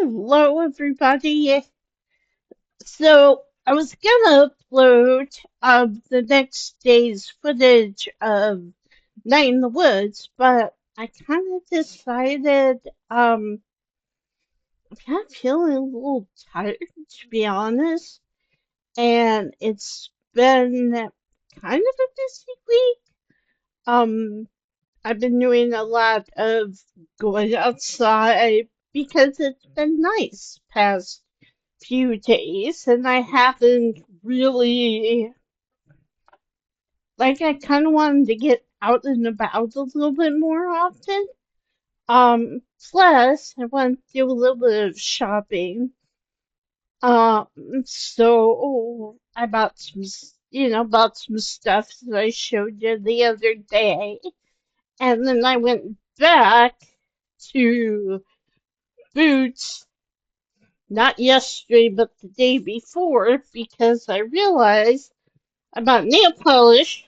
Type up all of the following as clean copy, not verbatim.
Hello, everybody. So I was gonna upload the next day's footage of Night in the Woods, but I kind of decided I'm kind of feeling a little tired, to be honest, and it's been kind of a busy week. Um, I've been doing a lot of going outside because it's been nice past few days, and I haven't really, I kind of wanted to get out and about a little bit more often. Plus, I want to do a little bit of shopping. Um, so I bought bought some stuff that I showed you the other day, and then I went back to Boots, not yesterday, but the day before, because I realized I bought nail polish.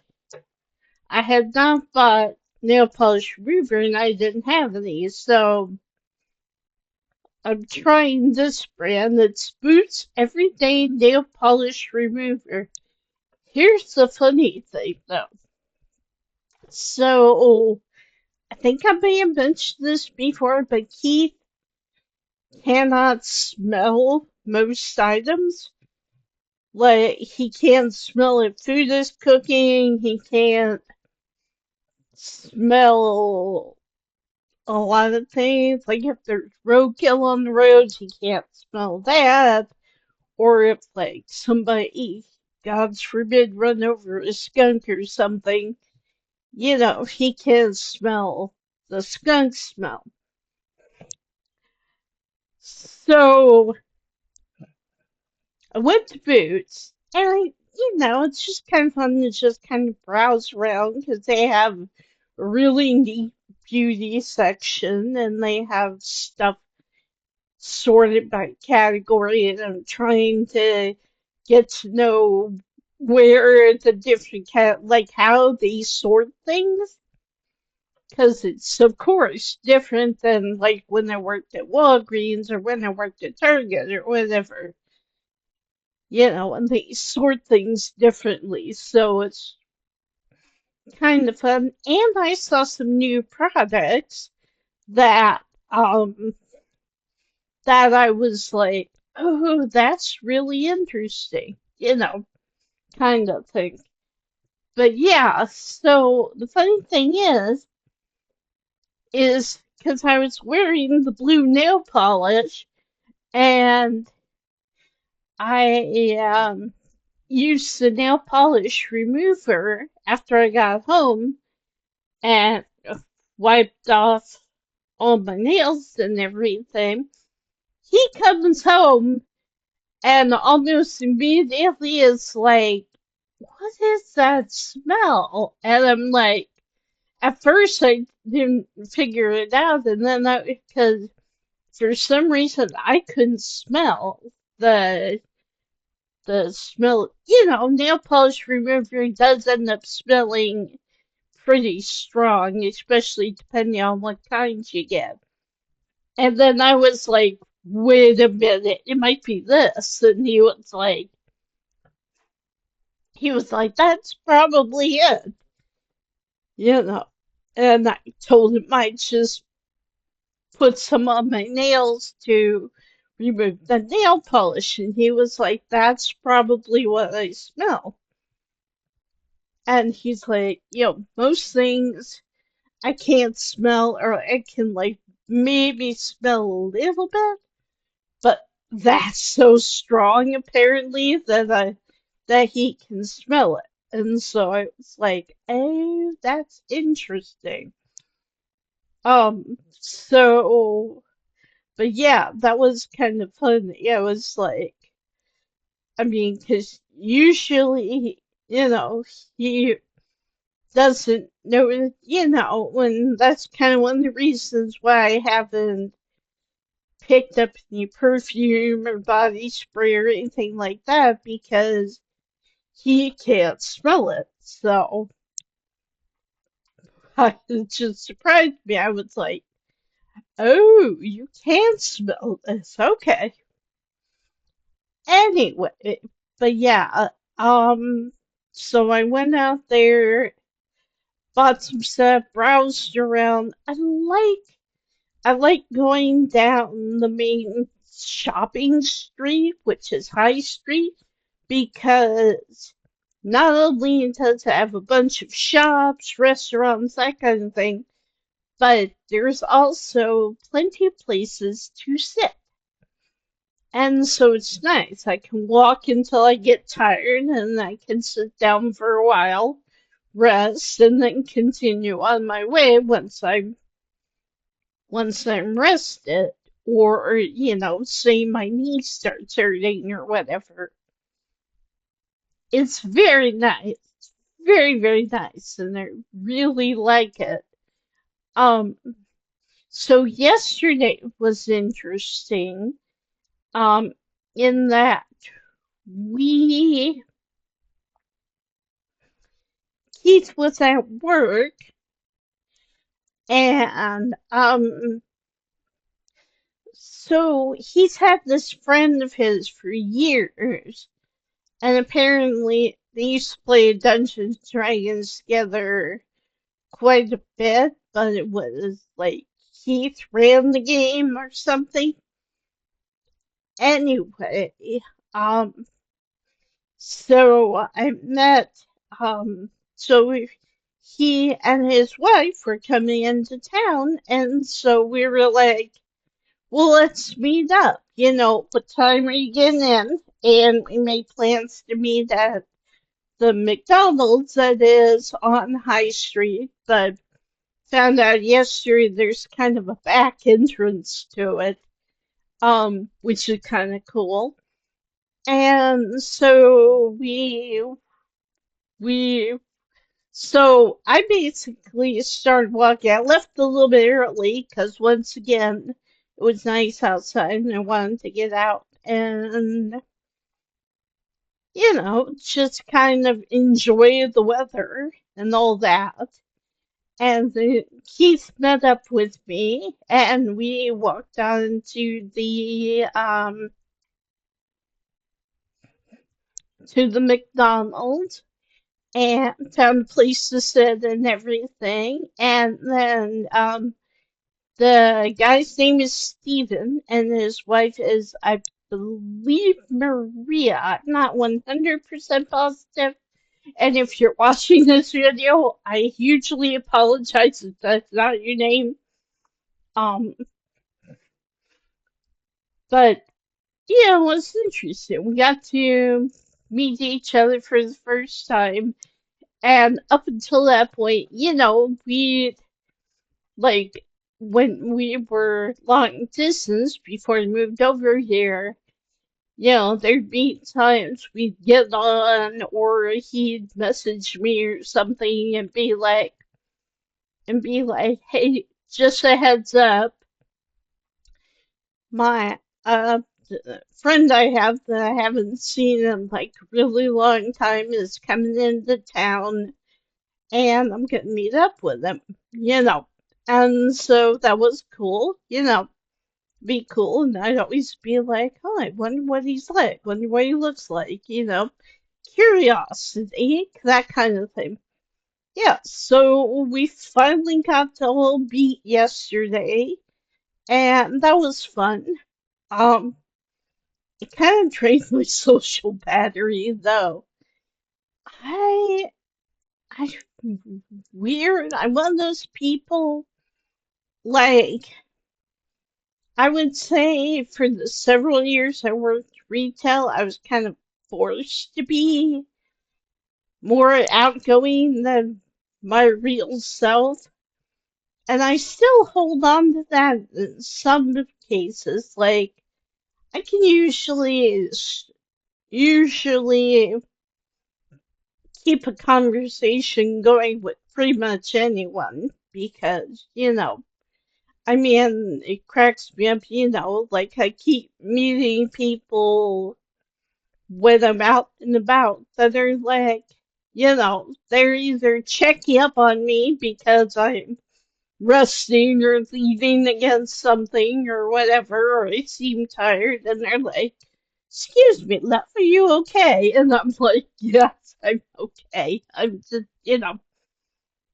I had not bought nail polish remover and I didn't have any, so I'm trying this brand. It's Boots Everyday Nail Polish Remover. Here's the funny thing though. So I think I may have mentioned this before, but Keith cannot smell most items. Like he can't smell if food is cooking, he can't smell a lot of things. Like if there's roadkill on the roads, he can't smell that. Or if like somebody, God forbid, run over a skunk or something, he can't smell the skunk smell. So I went to Boots, and it's just kind of fun to just kind of browse around because they have a really neat beauty section and they have stuff sorted by category, and I'm trying to get to know where the different like how they sort things, because it's of course different than like when I worked at Walgreens or when I worked at Target or whatever, and they sort things differently, so it's kind of fun. And I saw some new products that um that I was like, oh, that's really interesting, kind of thing. But yeah, so the funny thing is because I was wearing the blue nail polish and I used the nail polish remover after I got home and wiped off all my nails and everything. He comes home and almost immediately is like, what is that smell? And I'm like, at first I didn't figure it out, and then because for some reason I couldn't smell the the smell. Nail polish remover does end up smelling pretty strong, especially depending on what kind you get. And then I was like, wait a minute, it might be this. And he was like, that's probably it, you know. And I told him I'd just put some on my nails to remove the nail polish. And he was like, that's probably what I smell. And he's like, most things I can't smell, or I can like maybe smell a little bit, but that's so strong apparently that he can smell it. And so I was like, oh, that's interesting. But yeah, that was kind of fun. Yeah, it was like, I mean, because usually, he doesn't know, when that's kind of one of the reasons why I haven't picked up any perfume or body spray or anything like that, because he can't smell it. So it just surprised me. I was like, Oh, you can smell this. Okay. Anyway, but yeah, so I went out there, bought some stuff, browsed around. I like going down the main shopping street, which is High Street, because not only does it have a bunch of shops, restaurants, that kind of thing, but there's also plenty of places to sit. And so it's nice. I can walk until I get tired and I can sit down for a while, rest, and then continue on my way once I'm rested, or say my knee starts hurting or whatever. It's very nice, very, very nice, and I really like it. Um, so yesterday was interesting, um, in that we Keith was at work, and so he's had this friend of his for years. And apparently, they used to play Dungeons and Dragons together quite a bit, but it was like Keith ran the game or something. Anyway, um, so I met, so he and his wife were coming into town, and so we were like, well, let's meet up. What time are you getting in? And we made plans to meet at the McDonald's that is on High Street, but found out yesterday there's kind of a back entrance to it, which is kind of cool. And we so I basically started walking. I left a little bit early because once again it was nice outside and I wanted to get out and just kind of enjoy the weather and all that. And Keith met up with me, and we walked on to the McDonald's and found a place to sit and everything. And then the guy's name is Steven, and his wife is, I believe, Maria. I'm not 100% positive. And if you're watching this video, I hugely apologize if that's not your name. Um, but yeah, it was interesting. We got to meet each other for the first time, and up until that point, we like when we were long distance before we moved over here. There'd be times we'd get on, or he'd message me or something and be like, hey, just a heads up, my friend I have that I haven't seen in like a really long time is coming into town and I'm gonna meet up with him, you know. And so that was cool, be cool. And I'd always be like, oh, I wonder what he's like, wonder what he looks like, curiosity, that kind of thing. Yeah, so we finally got to all meet yesterday, and that was fun. Um, it kind of drained my social battery, though. I, I, weird. I'm one of those people, like, I would say for the several years I worked retail, I was kind of forced to be more outgoing than my real self. And I still hold on to that in some cases. Like, I can usually keep a conversation going with pretty much anyone because, I mean, it cracks me up, like I keep meeting people when I'm out and about that are like, they're either checking up on me because I'm resting or leaning against something or whatever, or they seem tired and they're like, "Excuse me, love, are you okay?" And I'm like, "Yes, I'm okay. I'm just,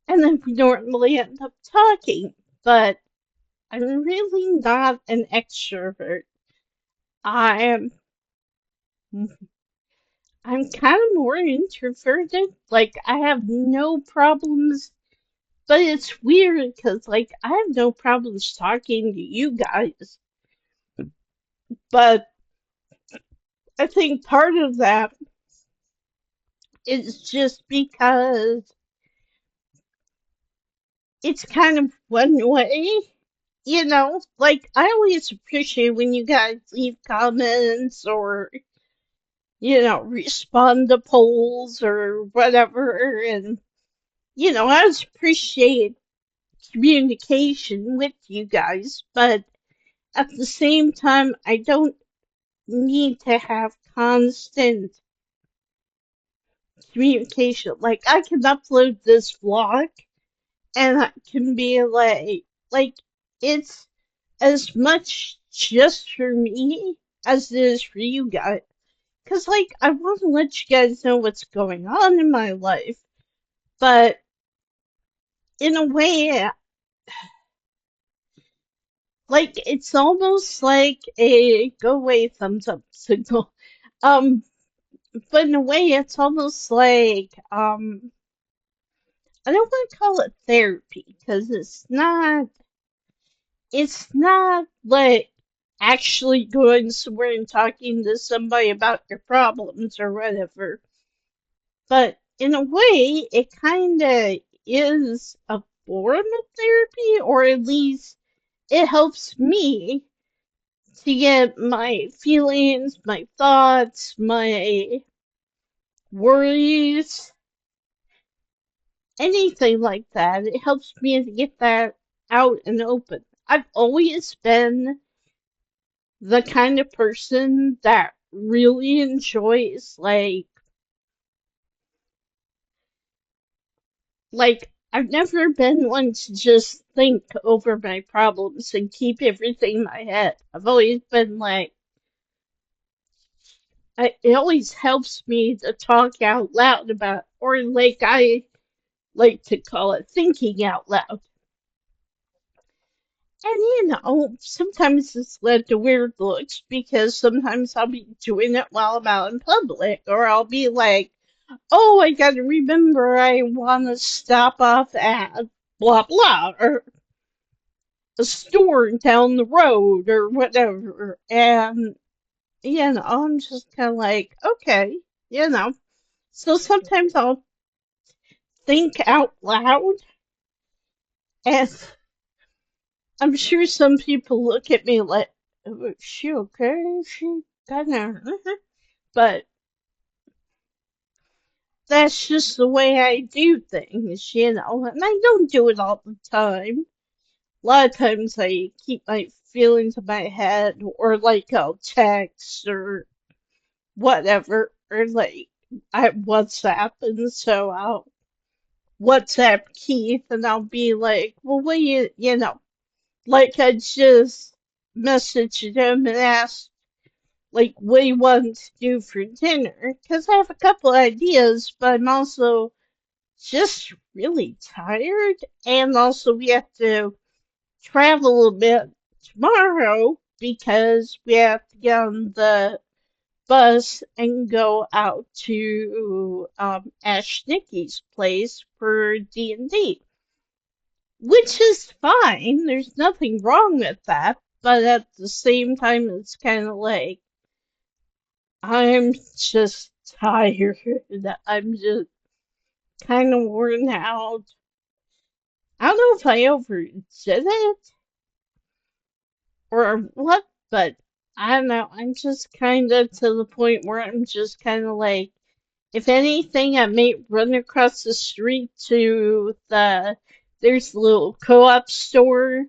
And then we normally end up talking, but I'm really not an extrovert. I'm I'm kind of more introverted. Like I have no problems, but it's weird because like I have no problems talking to you guys, but I think part of that is just because it's kind of one way, Like I always appreciate when you guys leave comments or respond to polls or whatever. And, I just appreciate communication with you guys, but at the same time, I don't need to have constant communication. Like, I can upload this vlog and I can be like, it's as much just for me as it is for you guys. Because, like, I want to let you guys know what's going on in my life, but in a way, like, it's almost like a go away thumbs up signal. Um, but in a way, it's almost like, I don't want to call it therapy because it's not like actually going somewhere and talking to somebody about your problems or whatever. But in a way, it kind of is a form of therapy, or at least it helps me to get my feelings, my thoughts, my worries, anything like that. It helps me to get that out and open. I've always been the kind of person that really enjoys like I've never been one to just think over my problems and keep everything in my head. I've always been like it always helps me to talk out loud about, or like I like to call it thinking out loud. And sometimes it's led to weird looks because sometimes I'll be doing it while I'm out in public, or I'll be like, "Oh, I gotta remember I want to stop off at blah blah," or a store down the road, or whatever. And, I'm just kind of like, okay, you know. So sometimes I'll think out loud, and I'm sure some people look at me like, "Oh, is she okay? Is she kind of," but that's just the way I do things. And I don't do it all the time. A lot of times I keep my feelings in my head, or like I'll text or whatever, or like I WhatsApp, and so I'll WhatsApp Keith and I'll be like, "Well, what like I just messaged him and asked, like, what he wanted to do for dinner, because I have a couple ideas, but I'm also just really tired, and also we have to travel a bit tomorrow because we have to get on the bus and go out to Ash Nicky's place for D&D, which is fine. There's nothing wrong with that, but at the same time, it's kind of like I'm just tired. I'm just kind of worn out. I don't know if I overdid it or what, but I don't know. I'm just kind of to the point where I'm just kind of like, if anything, I may run across the street to there's a little co-op store,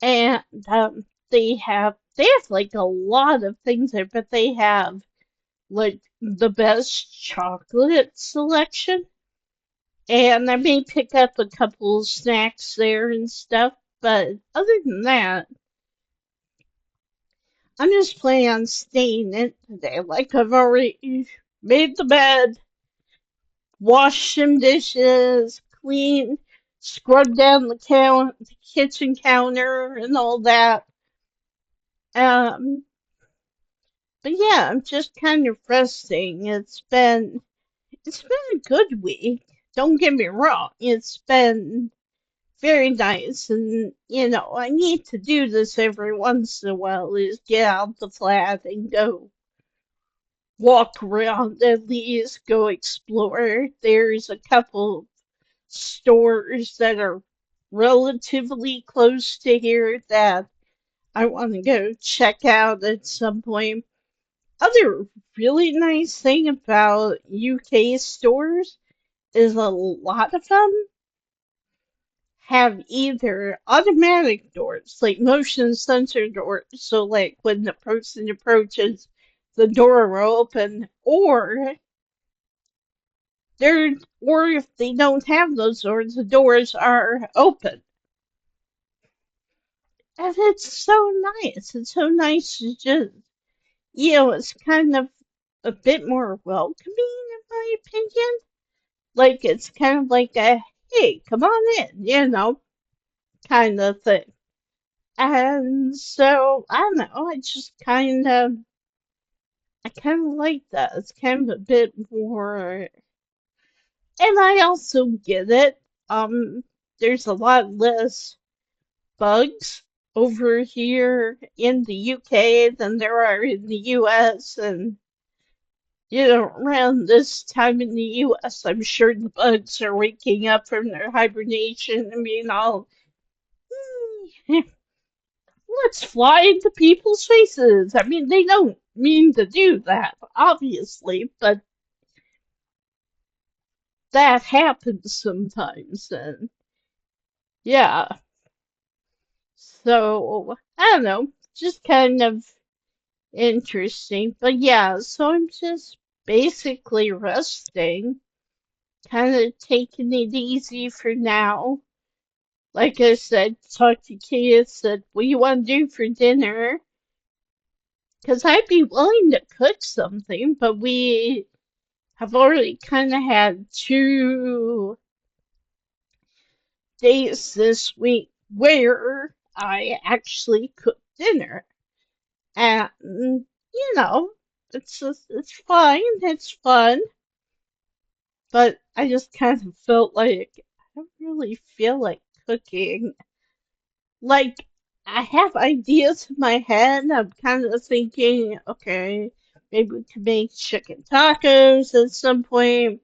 and they have like a lot of things there, but they have like the best chocolate selection. And I may pick up a couple of snacks there and stuff, but other than that, I'm just planning on staying in today. Like I've already made the bed, washed some dishes, cleaned, scrubbed down the kitchen counter and all that. Um, but yeah, I'm just kind of resting. It's been a good week. Don't get me wrong. It's been very nice, and I need to do this every once in a while. Is get out the flat and go walk around, at least go explore. There's a couple stores that are relatively close to here that I want to go check out at some point. Other really nice thing about UK stores is a lot of them have either automatic doors, like motion sensor doors, so like when the person approaches, the door will open, they're or if they don't have those doors, the doors are open. And it's so nice. It's so nice to just, it's kind of a bit more welcoming, in my opinion. Like, it's kind of like a, hey, come on in, kind of thing. And so, I don't know, I kind of like that. It's kind of a bit more, and I also get it. There's a lot less bugs over here in the UK than there are in the US. And, around this time in the US, I'm sure the bugs are waking up from their hibernation and being all, "Hmm, let's fly into people's faces." I mean, they don't mean to do that, obviously, but that happens sometimes. And yeah, so I don't know, just kind of interesting. But yeah, so I'm just basically resting, kind of taking it easy for now. Like I said, talked to Kia, said, what do you want to do for dinner? Because I'd be willing to cook something, but we have already kind of had 2 days this week where I actually cooked dinner. And, it's fine, it's fun, but I just kind of felt like I don't really feel like cooking. Like, I have ideas in my head. I'm kind of thinking, okay, maybe we could make chicken tacos at some point.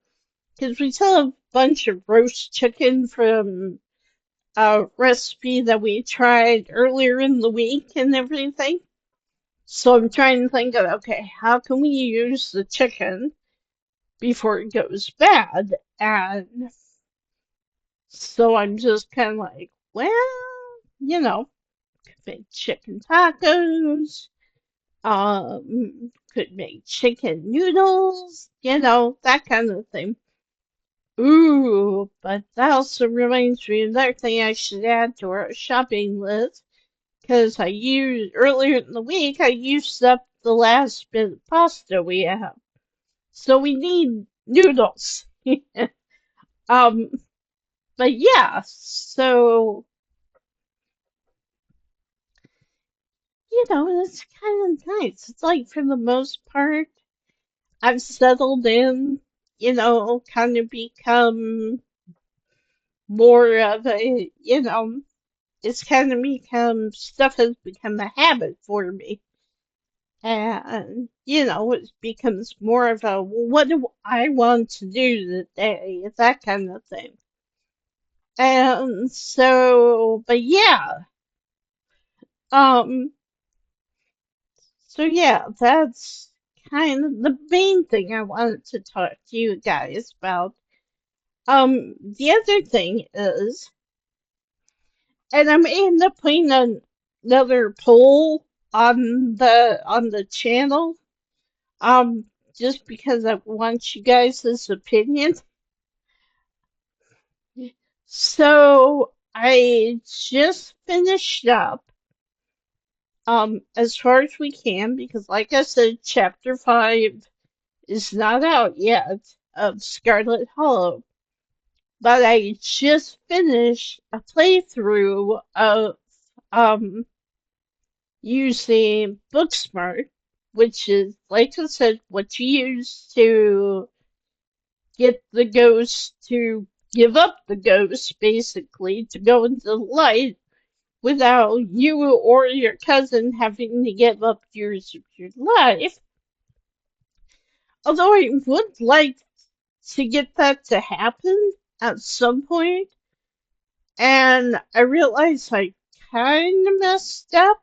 Because we still have a bunch of roast chicken from a recipe that we tried earlier in the week and everything. So I'm trying to think of, okay, how can we use the chicken before it goes bad? And so I'm just kind of like, well, could make chicken tacos, could make chicken noodles, that kind of thing. Ooh, but that also reminds me of another thing I should add to our shopping list. Because earlier in the week, I used up the last bit of pasta we have. So we need noodles. Um, but yeah, so, it's kind of nice. It's like, for the most part, I've settled in, kind of become more of it's kind of stuff has become a habit for me. And, it becomes more of a, well, what do I want to do today? That kind of thing. And so, but yeah, um, so yeah, that's kind of the main thing I wanted to talk to you guys about. The other thing is, and I'm end up putting another poll on the channel, um, just because I want you guys' opinion. So I just finished up as far as we can because like I said, chapter 5 is not out yet of Scarlet Hollow. But I just finished a playthrough of um using Booksmart, which is like I said, what you use to get the ghost to give up the ghost, basically, to go into the light without you or your cousin having to give up years of your life. Although I would like to get that to happen at some point, and I realized I kind of messed up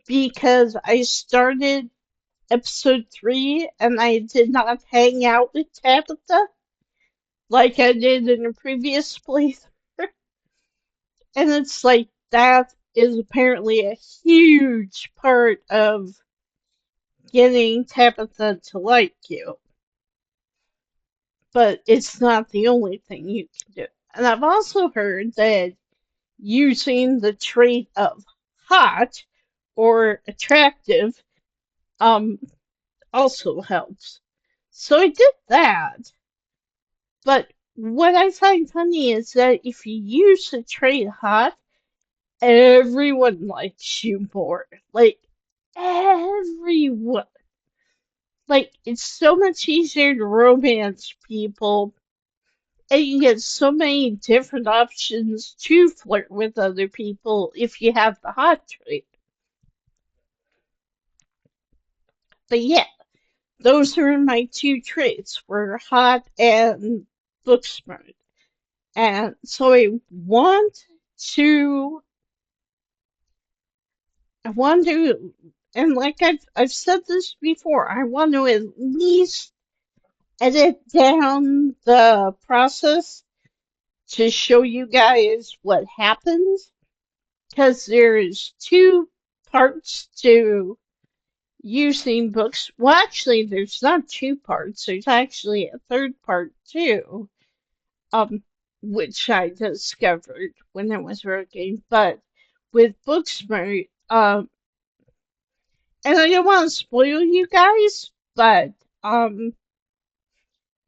because I started episode 3 and I did not hang out with Tabitha like I did in a previous playthrough. And it's like that is apparently a huge part of getting Tabitha to like you. But it's not the only thing you can do. And I've also heard that using the trait of hot or attractive um also helps. So I did that. But what I find funny is that if you use the trait hot, everyone likes you more. Like, everyone. Like, it's so much easier to romance people, and you get so many different options to flirt with other people if you have the hot trait. But yeah, those are my two traits, were hot and book smart. And so to I want to, and like I've said this before, I want to at least edit down the process to show you guys what happens, because there's two parts to using books. Well, actually, there's not two parts. There's actually a third part too, um, which I discovered when I was working. But with Booksmart, and I don't want to spoil you guys, but um,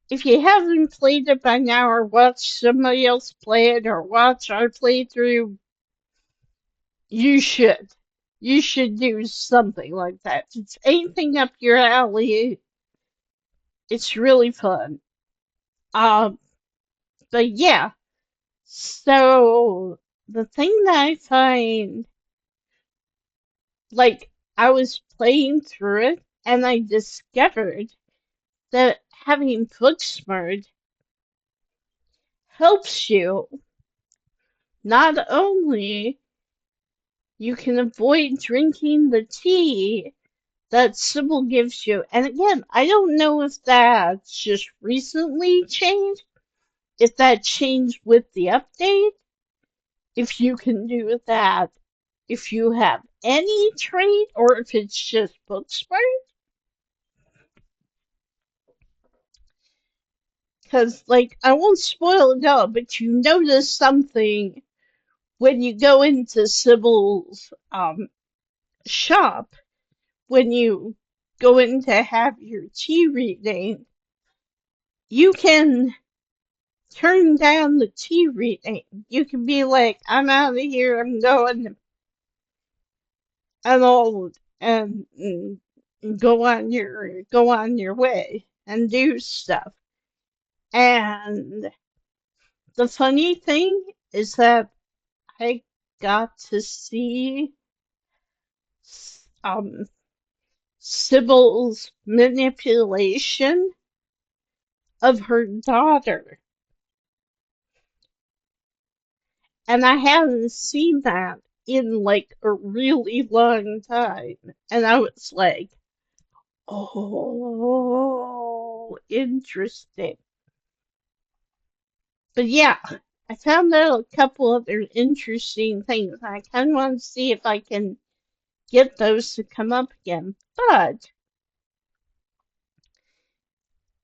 if you haven't played it by now or watched somebody else play it or watch our playthrough, you should. You should do something like that. If it's anything up your alley, it's really fun. Um, but yeah, so the thing that I find, like, I was playing through it and I discovered that having Booksmart helps you not only you can avoid drinking the tea that Sybil gives you. And again, I don't know if that's just recently changed, if that changed with the update, if you can do that, if you have any trait, or if it's just Booksmart. Because, like, I won't spoil it all, but you notice something when you go into Sybil's shop, when you go in to have your tea reading, you can turn down the tea reading. You can be like, I'm out of here, I'm going, and all, and go on your way and do stuff. And the funny thing is that I got to see um Sybil's manipulation of her daughter. And I haven't seen that in like a really long time. And I was like, oh, interesting. But yeah, I found out a couple other interesting things. I kind of want to see if I can get those to come up again. But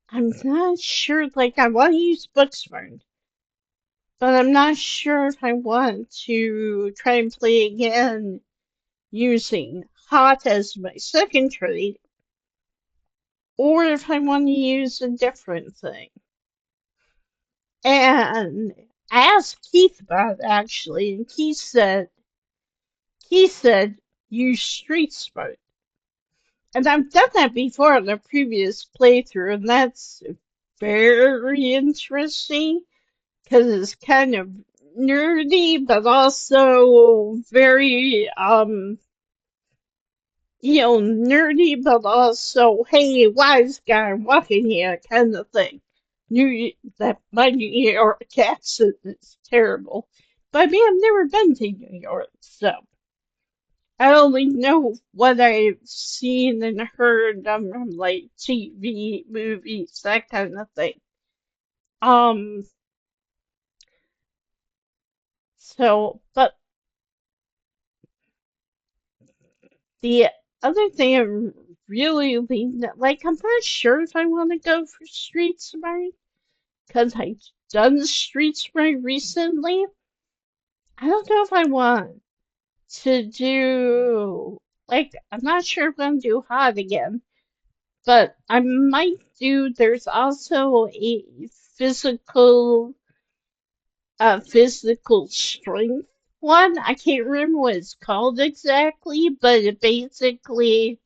I'm not sure, like, I want to use Booksmart. but I'm not sure if I want to try and play again using hot as my second trait, or if I want to use a different thing. And I asked Keith about it actually, and he said use street smart. And I've done that before in a previous playthrough, and that's very interesting because it's kind of nerdy, but also very nerdy, but also, hey, wise guy walking here kind of thing. That my New York accent is terrible. But I mean, I've never been to New York, so I only know what I've seen and heard on like TV, movies, that kind of thing. Um, but the other thing I'm really leaning, like, I'm not sure if I want to go for Street Smart because I've done Street Smart recently. I don't know if I want to do, like, I'm not sure if I'm going to do Hot again, but I might do, there's also a physical, physical strength one. I can't remember what it's called exactly, but it basically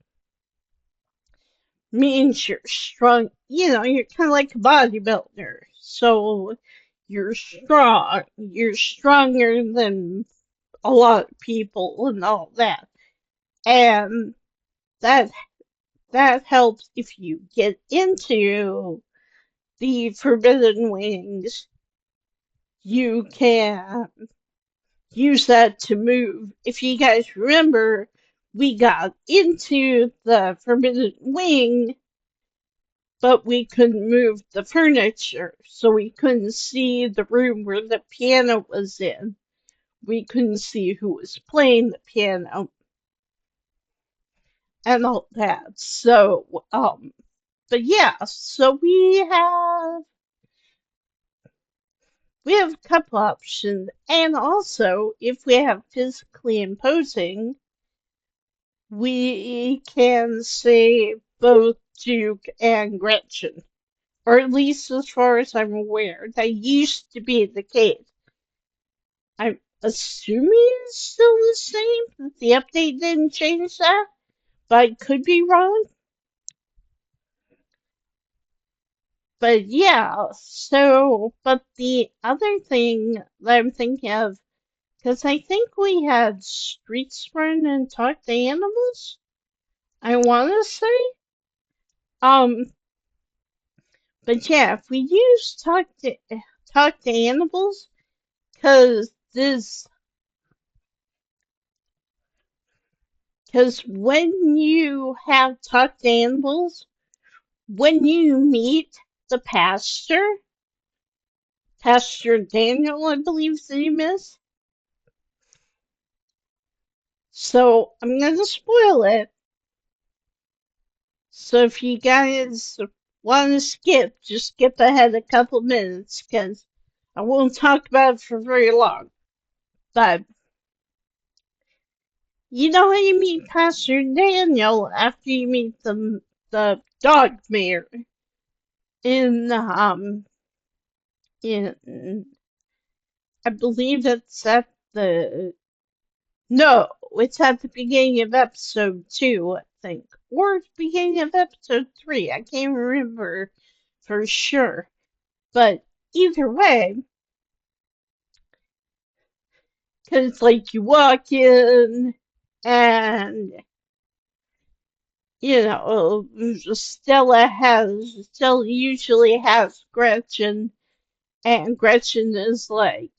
means you're strong. You're kind of like a bodybuilder. So you're strong. You're stronger than a lot of people and all that. And that that helps if you get into the Forbidden Wings. You can use that to move. If you guys remember, we got into the Forbidden Wing, but we couldn't move the furniture, so we couldn't see the room where the piano was in. We couldn't see who was playing the piano and all that. So, but yeah, so we have a couple options, and also if we have physically imposing, we can say both Duke and Gretchen, or at least as far as I'm aware. That used to be the case. I'm assuming it's still the same. The update didn't change that, but I could be wrong. But yeah, but the other thing that I'm thinking of, because I think we had Street Smart and Talk to Animals, I want to say. Um, but yeah, if we use Talk to Animals, because when you have Talk to Animals, when you meet the Pastor Daniel, I believe his name is. So I'm gonna spoil it. So if you guys want to skip, just skip ahead a couple minutes because I won't talk about it for very long. But you know how you meet Pastor Daniel after you meet the dog mayor in in I believe it's at the no, it's at the beginning of episode 2, I think, or the beginning of episode 3. I can't remember for sure. But either way, because like you walk in and Stella usually has Gretchen, and Gretchen is like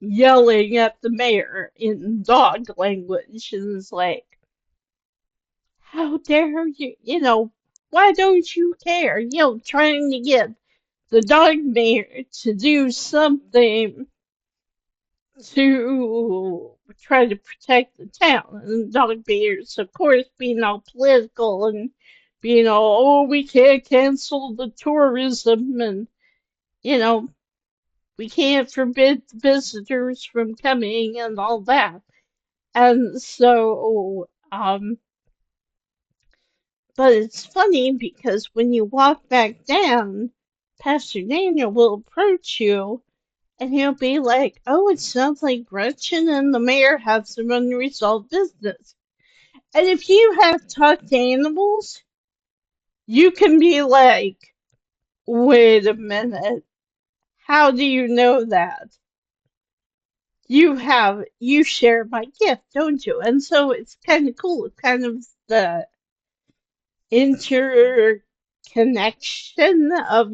yelling at the mayor in dog language and is like, how dare you, why don't you care? Trying to get the dog mayor to do something to try to protect the town. And dog bears, of course, being all political and being all, oh, we can't cancel the tourism and, you know, We can't forbid visitors from coming and all that. And so, but it's funny because when you walk back down, Pastor Daniel will approach you and he'll be like, "Oh, it sounds like Gretchen and the mayor have some unresolved business." And if you have talked animals, you can be like, "Wait a minute, how do you know that? You share my gift, don't you?" And so it's kind of cool. It's kind of the interconnection of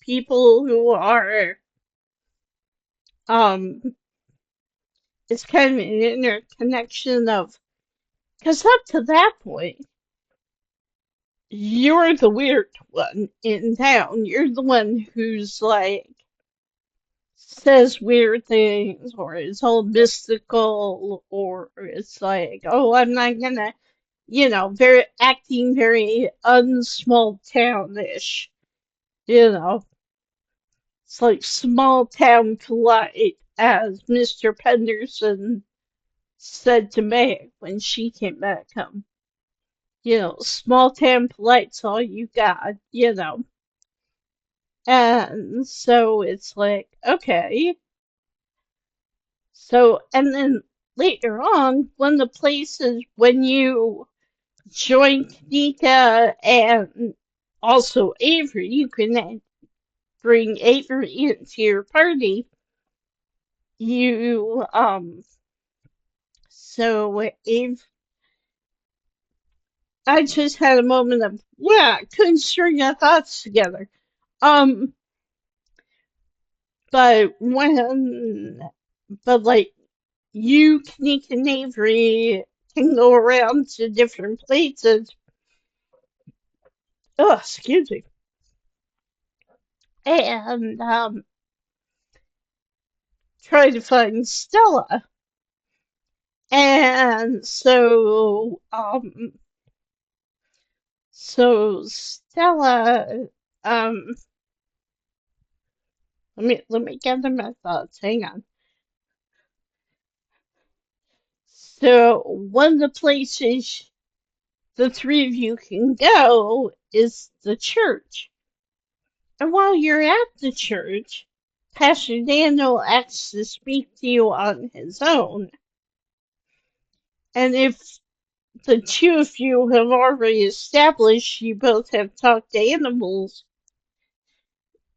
people who are um it's kind of an interconnection of because up to that point you're the weird one in town. You're the one who's like says weird things or is all mystical or it's like, oh, I'm not gonna, very acting very unsmall townish, you know. It's like small town polite, as Mr. Penderson said to May when she came back home. Small town polite's all you got. And so it's like, okay. So, and then later on, one of the places when you join Kanika and also Avery, you can bring Avery into your party. So Ave, I just had a moment of, yeah, I couldn't string your thoughts together. Um, but like, you, Kanika and Avery can go around to different places. Oh, excuse me. And try to find Stella. And so Stella, um, let me gather my thoughts. Hang on. So one of the places the three of you can go is the church. And while you're at the church, Pastor Daniel asks to speak to you on his own. And if the two of you have already established you both have talked to animals,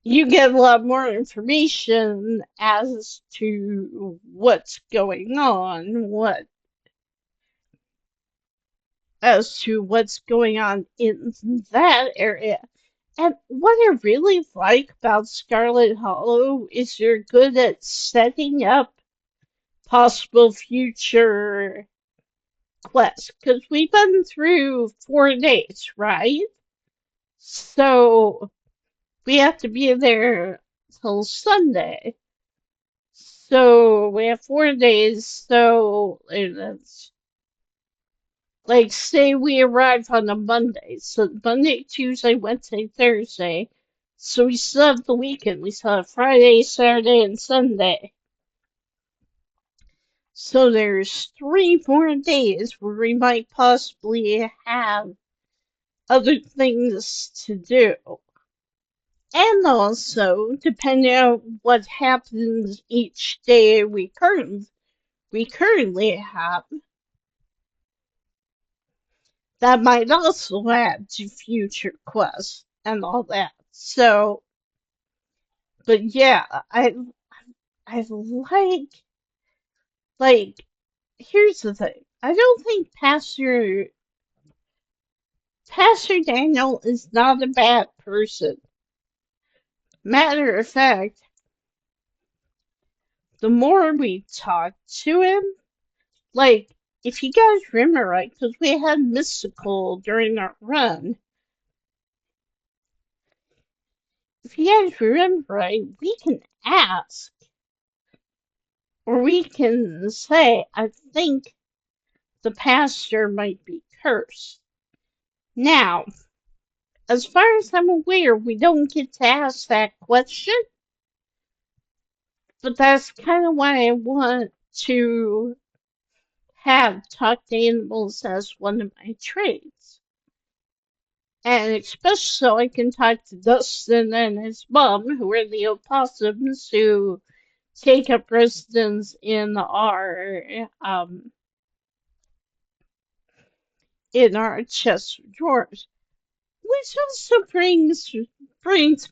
you get a lot more information as to what's going on, in that area. And what I really like about Scarlet Hollow is you're good at setting up possible future quests. Because we've been through 4 days, right? So we have to be there till Sunday. So we have 4 days. So it's like, say we arrive on a Monday. So Monday, Tuesday, Wednesday, Thursday. So we still have the weekend. We still have Friday, Saturday, and Sunday. So there's 3 more days where we might possibly have other things to do. And also, depending on what happens each day we currently have, that might also add to future quests and all that. So, but yeah, I like, here's the thing. I don't think Pastor Daniel is not a bad person. Matter of fact, the more we talk to him, like, if you guys remember right, because we had Mystical during our run, if you guys remember right, we can ask, or we can say, I think the pastor might be cursed. Now, as far as I'm aware, we don't get to ask that question, But that's kind of why I want to have talk to animals as one of my traits. And especially so I can talk to Dustin and his mom, who are the opossums who take up residence in our chest of drawers. Which also brings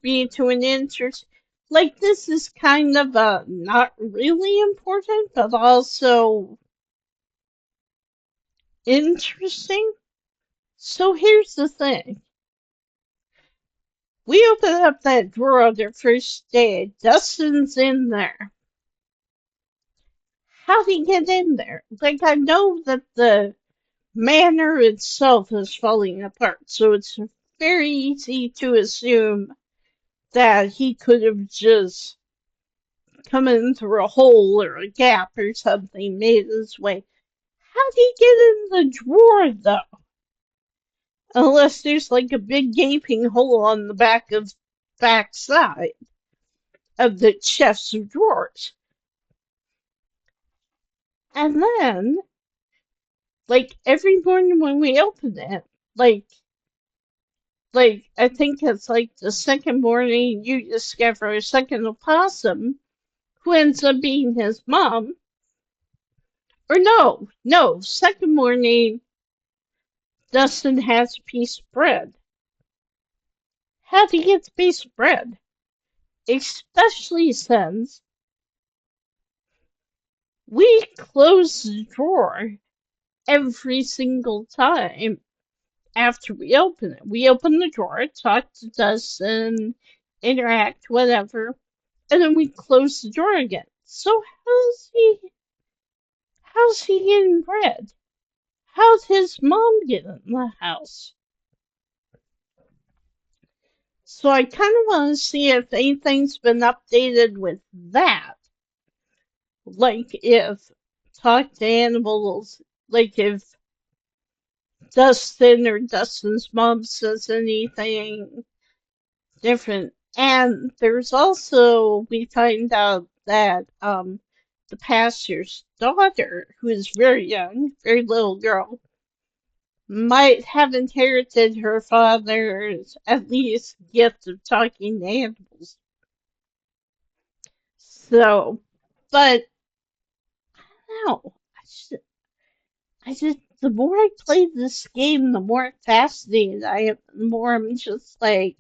me to an interest. Like, this is kind of not really important, but also interesting. So here's the thing. We open up that drawer the first day. Dustin's in there. How'd he get in there? Like, I know that the manor itself is falling apart, so it's very easy to assume that he could have just come in through a hole or a gap or something, made his way. How'd he get in the drawer, though? Unless there's like a big gaping hole on the back side of the chest of drawers. And then, like, every morning when we open it, like, I think it's like the second morning you discover a second opossum who ends up being his mom. Or no, second morning Dustin has a piece of bread. How'd he get the piece of bread? Especially since we close the drawer every single time after we open it. We open the drawer, talk to Dustin, interact, whatever, and then we close the drawer again. So how's he getting bread? How's his mom getting in the house? So I kind of want to see if anything's been updated with that. Like if talk to animals, like if Dustin or Dustin's mom says anything different. And there's also, we find out that the pastor's daughter, who is very young, very little girl, might have inherited her father's at least gift of talking to animals. So, but no, the more I play this game, the more fascinated I am, the more I'm just like,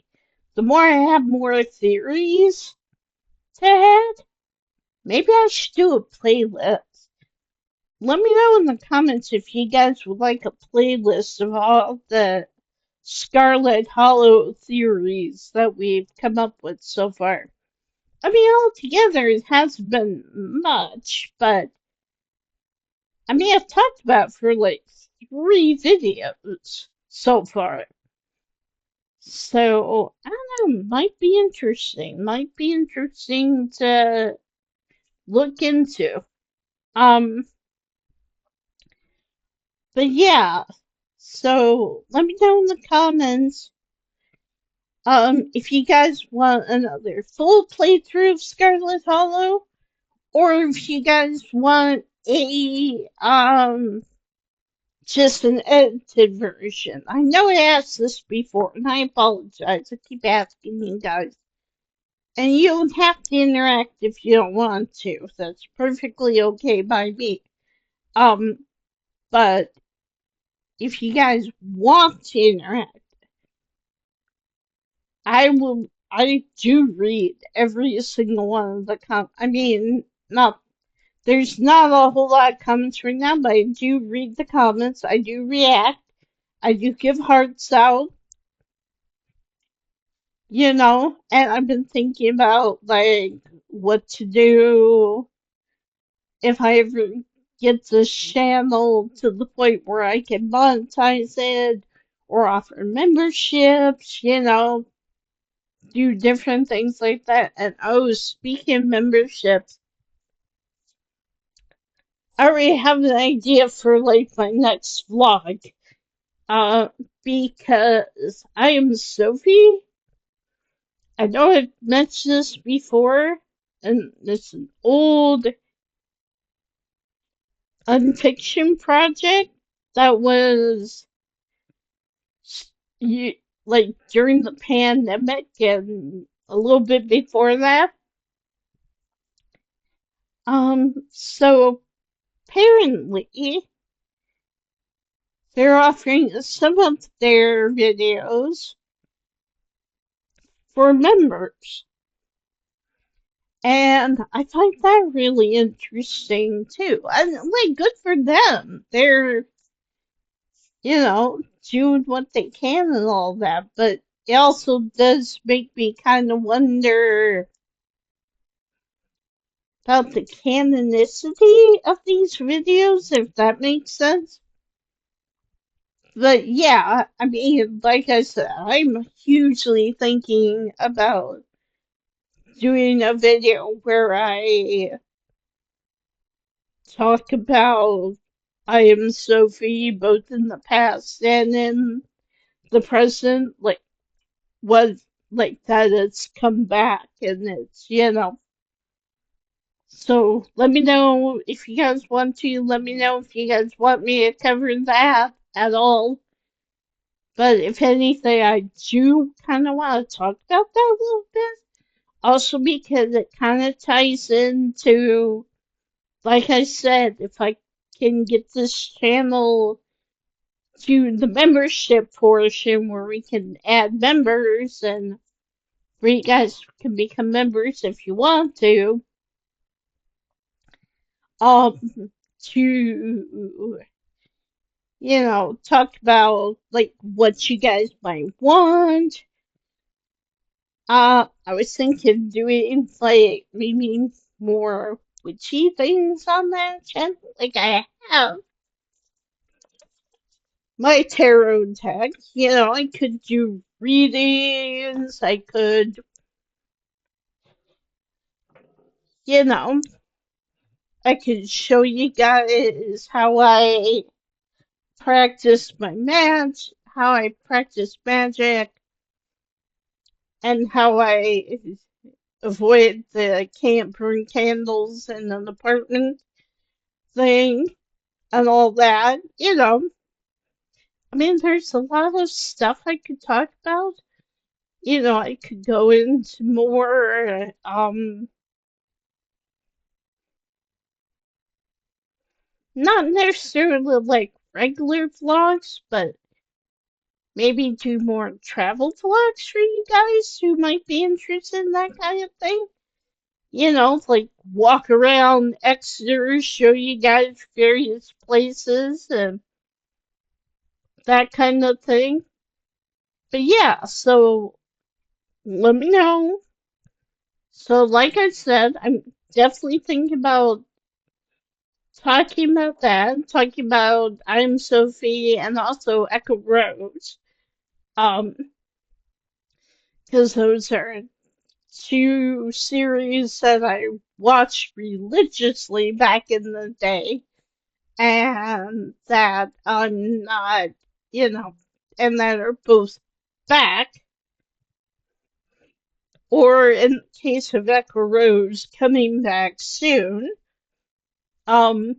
the more I have more theories to add. Maybe I should do a playlist. Let me know in the comments if you guys would like a playlist of all the Scarlet Hollow theories that we've come up with so far. I mean, altogether, it hasn't been much, but I mean, I've talked about it for like 3 videos so far. So, I don't know, might be interesting. Might be interesting to look into. Um, but yeah, so let me know in the comments if you guys want another full playthrough of Scarlet Hollow, or if you guys want a just an edited version. I know I asked this before, and I apologize. I keep asking you guys. And you don't have to interact if you don't want to. That's perfectly okay by me. But if you guys want to interact, I do read every single one of the I mean, there's not a whole lot of comments right now, but I do read the comments. I do react. I do give hearts out. And I've been thinking about, like, what to do if I ever get this channel to the point where I can monetize it or offer memberships, do different things like that. And oh, speaking of memberships, I already have an idea for like my next vlog. Because I am Sophie. I know I've mentioned this before, and it's an old unfiction project that was you like during the pandemic and a little bit before that. So apparently they're offering some of their videos for members. And I find that really interesting too. And like good for them. They're, doing what they can and all that, but it also does make me kind of wonder about the canonicity of these videos, if that makes sense. But yeah, I mean, like I said, I'm hugely thinking about doing a video where I talk about I am Sophie both in the past and in the present, like what like that it's come back and it's. So let me know if you guys want to. Let me know if you guys want me to cover that at all. But if anything, I do kind of want to talk about that a little bit. Also because it kind of ties into, like I said, if I can get this channel to the membership portion where we can add members and where you guys can become members if you want to. To talk about like what you guys might want. I was thinking doing like maybe more witchy things on that channel. Like I have my tarot deck. I could do readings. I could, you know, I could show you guys how I practice magic, and how I avoid the can't burn candles in an apartment thing and all that. I mean, there's a lot of stuff I could talk about. I could go into more, not necessarily like regular vlogs, but maybe do more travel vlogs for you guys who might be interested in that kind of thing. Like walk around Exeter, show you guys various places and that kind of thing. But yeah, so let me know. So, like I said, I'm definitely thinking about talking about I'm Sophie and also Echo Rose. Um, because those are two series that I watched religiously back in the day, and that I'm not, you know, and that are both back, or in the case of Echo Rose, coming back soon. Um,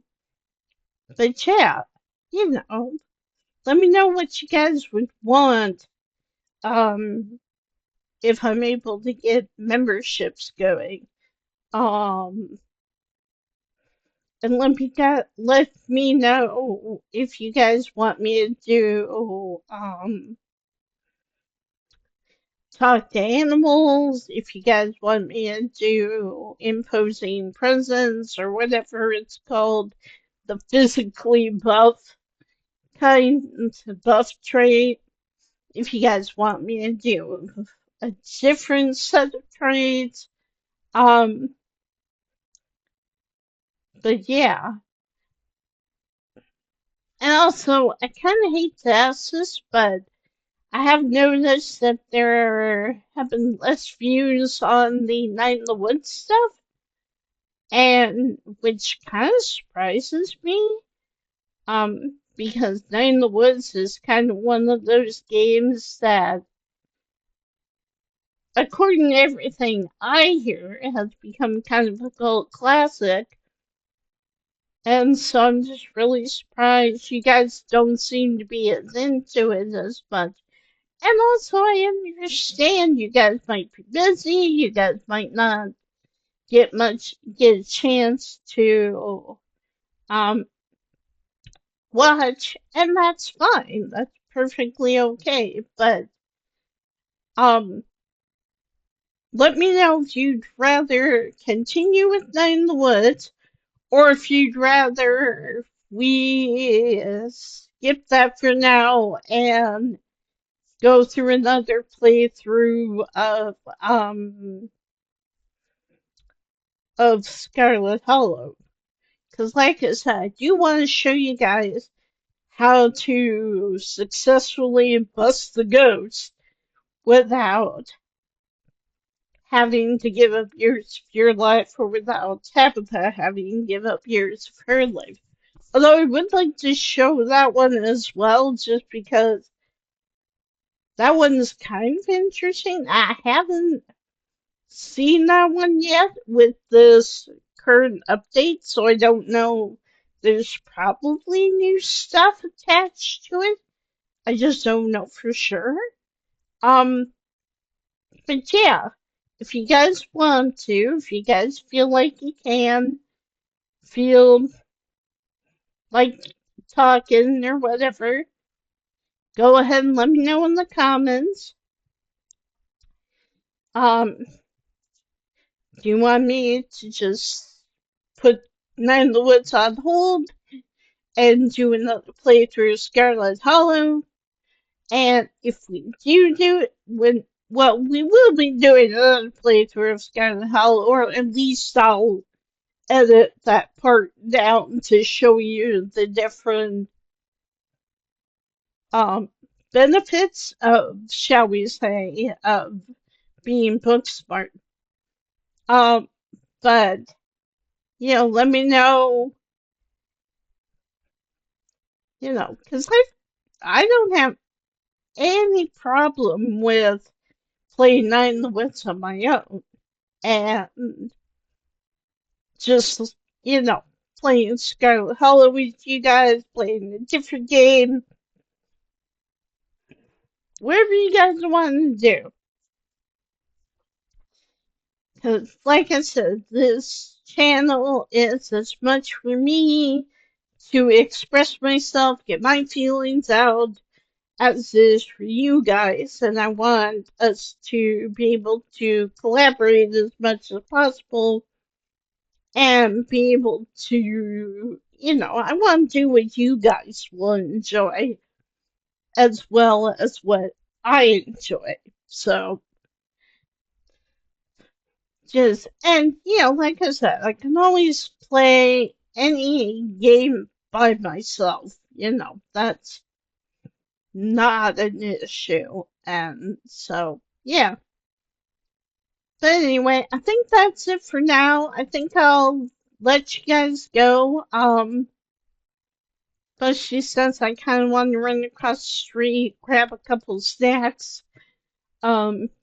but yeah, you know, let me know what you guys would want. Um, if I'm able to get memberships going. Um, and let me know if you guys want me to do talk to animals, if you guys want me to do imposing presence or whatever it's called, the physically buff kind of buff trait. If you guys want me to do a different set of traits. Um, but yeah. And also, I kind of hate to ask this, but I have noticed that there have been less views on the Night in the Woods stuff, and which kind of surprises me. Because Night in the Woods is kind of one of those games that, according to everything I hear, it has become kind of a cult classic. And so I'm just really surprised you guys don't seem to be as into it as much. And also, I understand you guys might be busy, you guys might not get a chance to um watch, and that's fine. That's perfectly okay. But um let me know if you'd rather continue with Night in the Woods or if you'd rather we skip that for now and go through another playthrough of Scarlet Hollow. Because like I said, I do want to show you guys how to successfully bust the ghost without having to give up years of your life or without Tabitha having to give up years of her life. Although I would like to show that one as well, just because that one's kind of interesting. I haven't seen that one yet with this current update, so I don't know. There's probably new stuff attached to it. I just don't know for sure. Um, but yeah, if you guys want to, if you guys feel like you can, feel like talking or whatever, go ahead and let me know in the comments. Do you want me to just put Night in the Woods on hold and do another playthrough of Scarlet Hollow? And if we do it, we will be doing another playthrough of Scarlet Hollow, or at least I'll edit that part down to show you the different um, benefits of, shall we say, of being book smart. Um, but let me know, because I don't have any problem with playing Night in the Woods on my own and just playing Scarlet Hollow with you guys, playing a different game, whatever you guys want to do. Because, like I said, this channel is as much for me to express myself, get my feelings out, as it is for you guys. And I want us to be able to collaborate as much as possible and be able to, I want to do what you guys will enjoy as well as what I enjoy. So, and like I said, I can always play any game by myself. That's not an issue. And so, yeah. But anyway, I think that's it for now. I think I'll let you guys go. But she says I kind of want to run across the street, grab a couple snacks,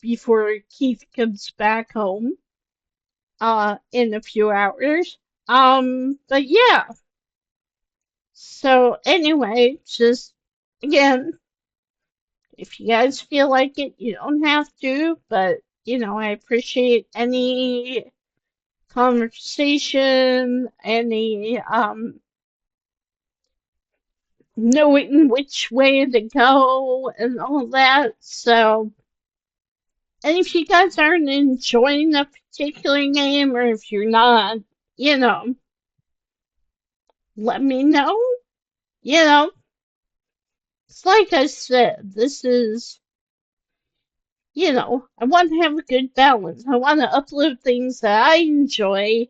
before Keith comes back home, in a few hours. But yeah. So anyway, just again, if you guys feel like it, you don't have to, but I appreciate any conversation, any knowing which way to go and all that. So, and if you guys aren't enjoying a particular game or if you're not, let me know. It's like I said, this is, I want to have a good balance. I want to upload things that I enjoy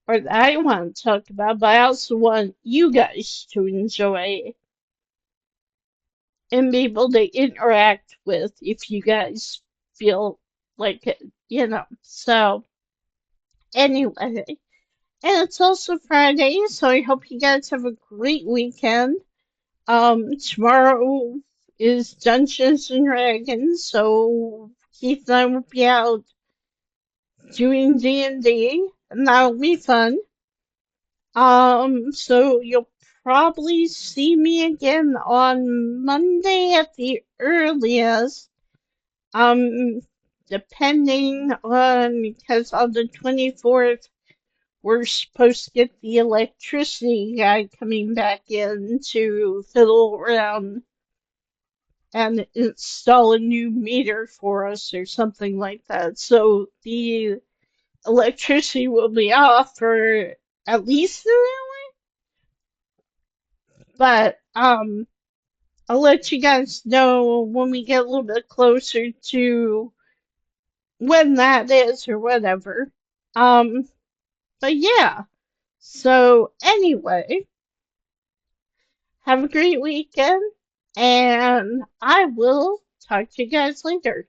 or that I want to talk about, but I also want you guys to enjoy and be able to interact with if you guys feel like it, So, anyway, and it's also Friday, so I hope you guys have a great weekend. Tomorrow is Dungeons and Dragons, so Keith and I will be out doing D&D, and that'll be fun. So you'll probably see me again on Monday at the earliest. Um, Depending on, because on the 24th, we're supposed to get the electricity guy coming back in to fiddle around and install a new meter for us or something like that. So the electricity will be off for at least an hour, but I'll let you guys know when we get a little bit closer to when that is or whatever. Um, but yeah. So anyway, have a great weekend, and I will talk to you guys later.